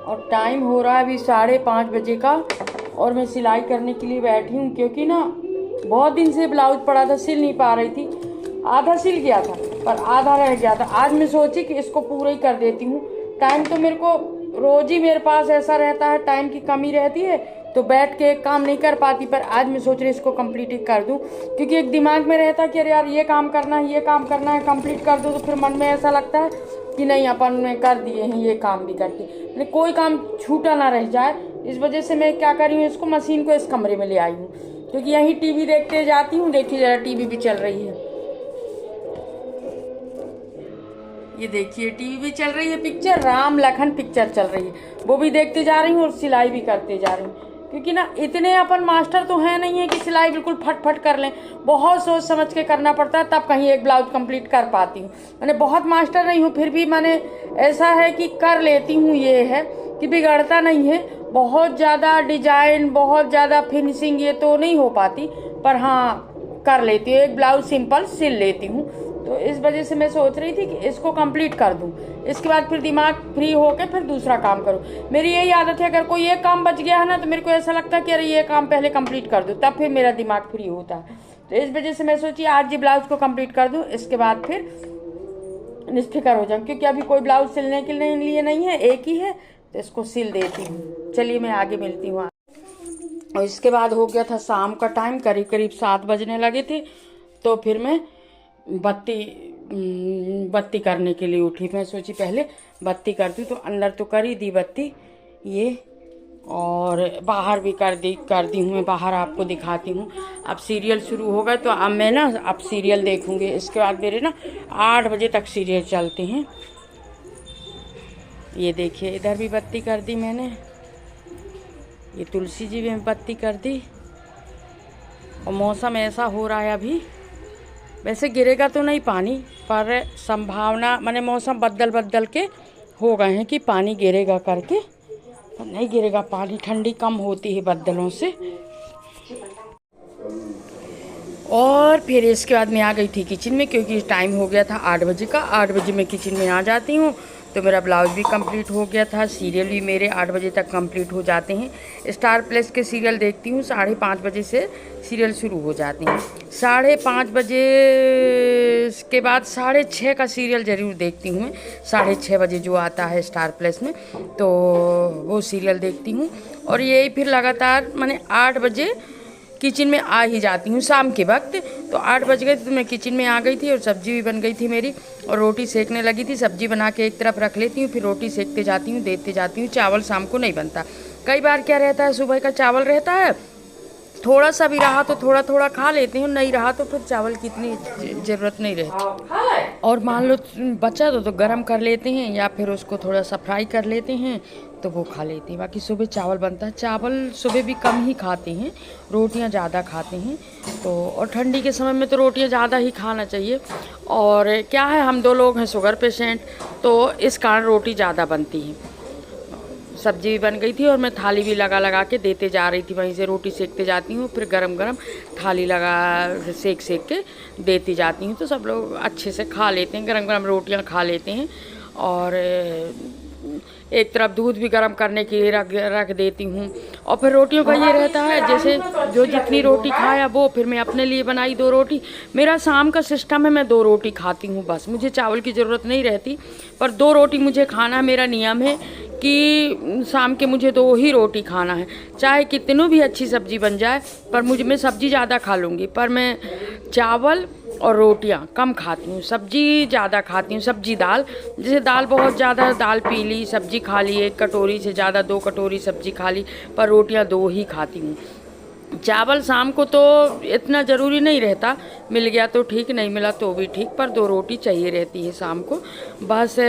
और टाइम हो रहा है अभी 5:30 बजे का और मैं सिलाई करने के लिए बैठी हूँ, क्योंकि ना बहुत दिन से ब्लाउज पड़ा था, सिल नहीं पा रही थी। आधा सिल गया था पर आधा रह गया था। आज मैं सोची कि इसको पूरा ही कर देती हूँ। टाइम तो मेरे को रोज ही मेरे पास ऐसा रहता है, टाइम की कमी रहती है तो बैठ के काम नहीं कर पाती, पर आज मैं सोच रही इसको कंप्लीट ही कर दूं, क्योंकि एक दिमाग में रहता है कि अरे यार ये काम करना है, ये काम करना है, कंप्लीट कर दो तो फिर मन में ऐसा लगता है कि नहीं अपन ने कर दिए हैं ये काम भी करके, कोई काम छूटा ना रह जाए। इस वजह से मैं क्या कर रही हूँ, इसको मशीन को इस कमरे में ले आई हूँ, क्योंकि यहीं टीवी देखते जाती हूँ। देखिए जरा टीवी भी चल रही है, ये देखिए टीवी भी चल रही है, पिक्चर राम लखन पिक्चर चल रही है, वो भी देखते जा रही हूँ और सिलाई भी करते जा रही हूँ। क्योंकि ना इतने अपन मास्टर तो है नहीं है कि सिलाई बिल्कुल फट फट कर लें, बहुत सोच समझ के करना पड़ता है तब कहीं एक ब्लाउज कंप्लीट कर पाती हूँ। मैंने बहुत मास्टर नहीं हूँ, फिर भी मैंने ऐसा है कि कर लेती हूँ। ये है कि बिगड़ता नहीं है, बहुत ज़्यादा डिजाइन, बहुत ज़्यादा फिनिशिंग ये तो नहीं हो पाती, पर हाँ कर लेती हूँ, एक ब्लाउज सिंपल सिल लेती हूँ। तो इस वजह से मैं सोच रही थी कि इसको कंप्लीट कर दूं, इसके बाद फिर दिमाग फ्री होके फिर दूसरा काम करूं। मेरी यही आदत है, अगर कोई एक काम बच गया है ना तो मेरे को ऐसा लगता है कि अरे ये काम पहले कंप्लीट कर दूं, तब फिर मेरा दिमाग फ्री होता है। तो इस वजह से मैं सोची आज ये ब्लाउज को कंप्लीट कर दूं, इसके बाद फिर निश्फिक्र हो जाऊँ, क्योंकि अभी कोई ब्लाउज सिलने के लिए नहीं है, एक ही है तो इसको सिल देती हूँ। चलिए मैं आगे मिलती हूँ। और इसके बाद हो गया था शाम का टाइम, करीब करीब 7 बजने लगे थे, तो फिर मैं बत्ती करने के लिए उठी। मैं सोची पहले बत्ती करती, तो अंदर तो कर ही दी बत्ती ये, और बाहर भी कर दी हूँ मैं, बाहर आपको दिखाती हूँ। अब सीरियल शुरू होगा तो अब मैं ना अब सीरियल देखूँगी। इसके बाद मेरे ना 8 बजे तक सीरियल चलते हैं। ये देखिए इधर भी बत्ती कर दी मैंने, ये तुलसी जी में बत्ती कर दी। और मौसम ऐसा हो रहा है अभी, वैसे गिरेगा तो नहीं पानी, पर संभावना माने मौसम बदल के हो गए हैं कि पानी गिरेगा करके, पर नहीं गिरेगा पानी, ठंडी कम होती है बदलों से। और फिर इसके बाद मैं आ गई थी किचन में, क्योंकि टाइम हो गया था 8 बजे का। 8 बजे मैं किचन में आ जाती हूँ तो मेरा ब्लाउज भी कंप्लीट हो गया था, सीरियल भी मेरे 8 बजे तक कंप्लीट हो जाते हैं। स्टार प्लस के सीरियल देखती हूँ, 5:30 बजे से सीरियल शुरू हो जाते हैं। 5:30 बजे के बाद 6:30 का सीरियल ज़रूर देखती हूँ मैं, 6:30 बजे जो आता है स्टार प्लस में, तो वो सीरियल देखती हूँ। और यही फिर लगातार मैंने 8 बजे किचन में आ ही जाती हूँ शाम के वक्त। तो 8 बज गए तो मैं किचन में आ गई थी, और सब्जी भी बन गई थी मेरी, और रोटी सेकने लगी थी। सब्जी बना के एक तरफ रख लेती हूँ, फिर रोटी सेकते जाती हूँ, देते जाती हूँ। चावल शाम को नहीं बनता, कई बार क्या रहता है, सुबह का चावल रहता है, थोड़ा सा भी रहा तो थोड़ा थोड़ा खा लेते हैं, नहीं रहा तो फिर चावल की इतनी ज़रूरत नहीं रहती। और मान लो बचा तो गरम कर लेते हैं, या फिर उसको थोड़ा सा फ्राई कर लेते हैं तो वो खा लेते हैं। बाकी सुबह चावल बनता है, चावल सुबह भी कम ही खाते हैं, रोटियां ज़्यादा खाते हैं। तो और ठंडी के समय में तो रोटियां ज़्यादा ही खाना चाहिए। और क्या है, हम 2 लोग हैं शुगर पेशेंट, तो इस कारण रोटी ज़्यादा बनती है। सब्जी भी बन गई थी और मैं थाली भी लगा के देते जा रही थी, वहीं से रोटी सेकते जाती हूँ, फिर गरम गरम थाली लगा सेक के देती जाती हूँ। तो सब लोग अच्छे से खा लेते हैं, गरम गरम रोटियाँ खा लेते हैं। और एक तरफ दूध भी गर्म करने के लिए रख देती हूँ। और फिर रोटियों का ये रहता है, जैसे जो जितनी रोटी खाया वो, फिर मैं अपने लिए बनाई 2 रोटी। मेरा शाम का सिस्टम है, मैं 2 रोटी खाती हूँ बस, मुझे चावल की ज़रूरत नहीं रहती, पर 2 रोटी मुझे खाना, मेरा नियम है कि शाम के मुझे 2 ही रोटी खाना है, चाहे कितनों भी अच्छी सब्जी बन जाए। पर मैं सब्जी ज़्यादा खा लूँगी, पर मैं चावल और रोटियां कम खाती हूँ, सब्जी ज़्यादा खाती हूँ। सब्जी दाल, जैसे दाल बहुत ज़्यादा, दाल पी ली, सब्जी खा ली 1 कटोरी से ज़्यादा, 2 कटोरी सब्जी खा ली, पर रोटियां 2 ही खाती हूँ। चावल शाम को तो इतना ज़रूरी नहीं रहता, मिल गया तो ठीक, नहीं मिला तो भी ठीक, पर 2 रोटी चाहिए रहती है शाम को बस।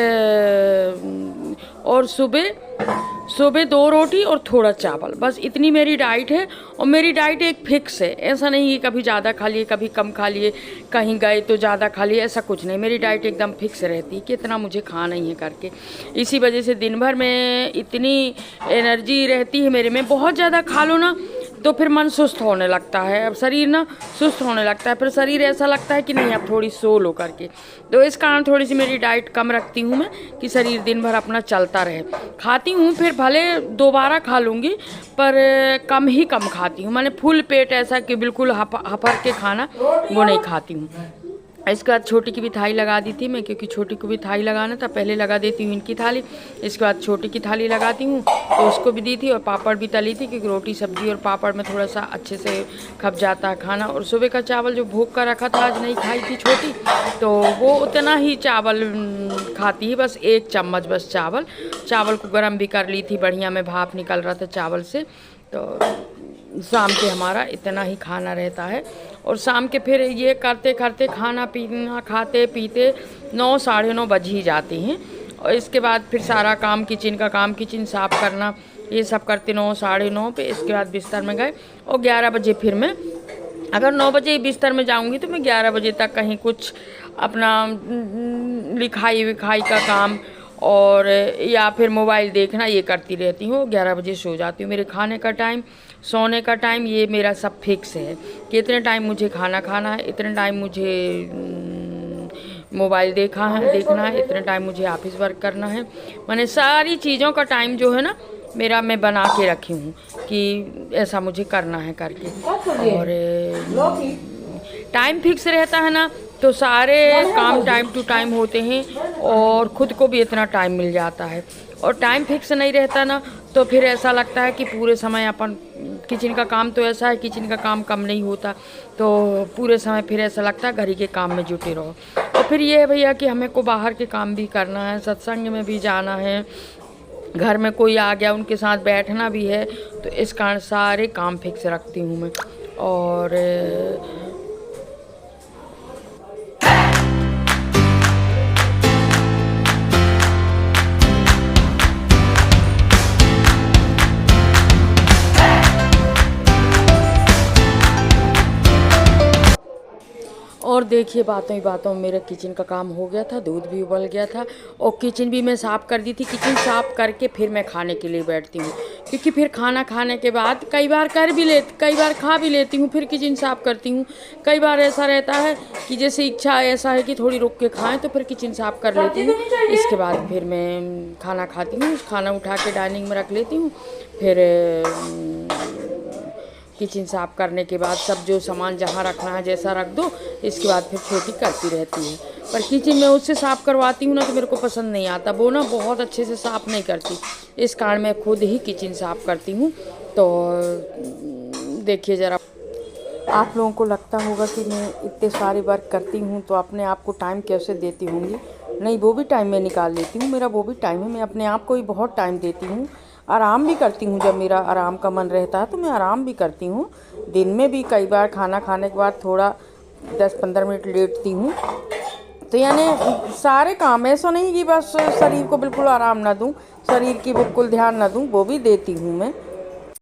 और सुबह 2 रोटी और थोड़ा चावल, बस इतनी मेरी डाइट है। और मेरी डाइट एक फिक्स है, ऐसा नहीं है कभी ज़्यादा खा लिए कभी कम खा लिए, कहीं गए तो ज़्यादा खा लिए, ऐसा कुछ नहीं। मेरी डाइट एकदम फिक्स रहती है कि इतना मुझे खाना ही है करके। इसी वजह से दिन भर में इतनी एनर्जी रहती है मेरे में। बहुत ज़्यादा खा लो ना तो फिर मन सुस्त होने लगता है, अब शरीर ना सुस्त होने लगता है, फिर शरीर ऐसा लगता है कि नहीं अब थोड़ी सो लो करके। तो इस कारण थोड़ी सी मेरी डाइट कम रखती हूँ मैं, कि शरीर दिन भर अपना चलता रहे। खाती हूँ फिर भले दोबारा खा लूँगी, पर कम खाती हूँ, मैंने फुल पेट ऐसा कि बिल्कुल हफर के खाना वो नहीं खाती हूँ। इसके बाद छोटी की भी थाली लगा दी थी मैं, क्योंकि छोटी को भी थाली लगाना था, पहले लगा देती हूँ इनकी थाली, इसके बाद छोटी की थाली लगाती हूँ, तो उसको भी दी थी। और पापड़ भी तली थी, क्योंकि रोटी सब्जी और पापड़ में थोड़ा सा अच्छे से खप जाता है खाना। और सुबह का चावल जो भूख का रखा था आज नहीं खाई थी छोटी, तो वो उतना ही चावल खाती है, बस 1 चम्मच बस चावल को गर्म भी कर ली थी बढ़िया, में भाप निकल रहा था चावल से। तो शाम के हमारा इतना ही खाना रहता है। और शाम के फिर ये करते करते खाना पीना खाते पीते 9 साढ़े 9 बज ही जाती हैं। और इसके बाद फिर सारा काम किचन का काम, किचन साफ़ करना, ये सब करते 9 साढ़े 9 पे। इसके बाद बिस्तर में गए और 11 बजे फिर मैं, अगर 9 बजे ही बिस्तर में जाऊंगी तो मैं 11 बजे तक कहीं कुछ अपना लिखाई विखाई का काम और या फिर मोबाइल देखना ये करती रहती हूँ। 11 बजे सो जाती हूँ। मेरे खाने का टाइम, सोने का टाइम, ये मेरा सब फिक्स है कि इतने टाइम मुझे खाना खाना है, इतने टाइम मुझे मोबाइल देखना है, इतने टाइम मुझे ऑफिस वर्क करना है। मैंने सारी चीज़ों का टाइम जो है ना मेरा, मैं बना के रखी हूँ कि ऐसा मुझे करना है करके। और टाइम फिक्स रहता है ना, तो सारे काम टाइम टू टाइम होते हैं और ख़ुद को भी इतना टाइम मिल जाता है। और टाइम फिक्स नहीं रहता ना, तो फिर ऐसा लगता है कि पूरे समय अपन, किचन का काम तो ऐसा है, किचन का काम कम नहीं होता, तो पूरे समय फिर ऐसा लगता है घर ही के काम में जुटे रहो। और फिर ये है भैया कि हमें को बाहर के काम भी करना है, सत्संग में भी जाना है, घर में कोई आ गया उनके साथ बैठना भी है, तो इस कारण सारे काम फिक्स रखती हूँ मैं। और देखिए बातों ही बातों में मेरा किचन का काम हो गया था, दूध भी उबल गया था और किचन भी मैं साफ़ कर दी थी। किचन साफ़ करके फिर मैं खाने के लिए बैठती हूँ, क्योंकि फिर खाना खाने के बाद कई बार खा भी लेती हूँ, फिर किचन साफ़ करती हूँ। कई बार ऐसा रहता है कि जैसे इच्छा ऐसा है कि थोड़ी रुक के खाएँ, तो फिर किचन साफ़ कर लेती हूँ। इसके बाद फिर मैं खाना खाती हूँ, खाना उठा के डाइनिंग में रख लेती हूँ। फिर किचन साफ़ करने के बाद सब जो सामान जहाँ रखना है जैसा रख दो। इसके बाद फिर छोटी करती रहती है, पर किचन में उससे साफ़ करवाती हूँ ना तो मेरे को पसंद नहीं आता, वो ना बहुत अच्छे से साफ़ नहीं करती, इस कारण मैं खुद ही किचन साफ़ करती हूँ। तो देखिए ज़रा, आप लोगों को लगता होगा कि मैं इतने सारे वर्क करती हूँ तो अपने आप को टाइम कैसे देती होंगी। नहीं, वो भी टाइम मैं निकाल लेती हूँ, मेरा वो भी टाइम है, मैं अपने आप को भी बहुत टाइम देती हूँ। आराम भी करती हूँ, जब मेरा आराम का मन रहता है तो मैं आराम भी करती हूँ। दिन में भी कई बार खाना खाने के बाद थोड़ा 10-15 मिनट लेटती हूँ। तो यानी सारे काम, ऐसा नहीं कि बस शरीर को बिल्कुल आराम ना दूँ, शरीर की बिल्कुल ध्यान ना दूँ, वो भी देती हूँ मैं।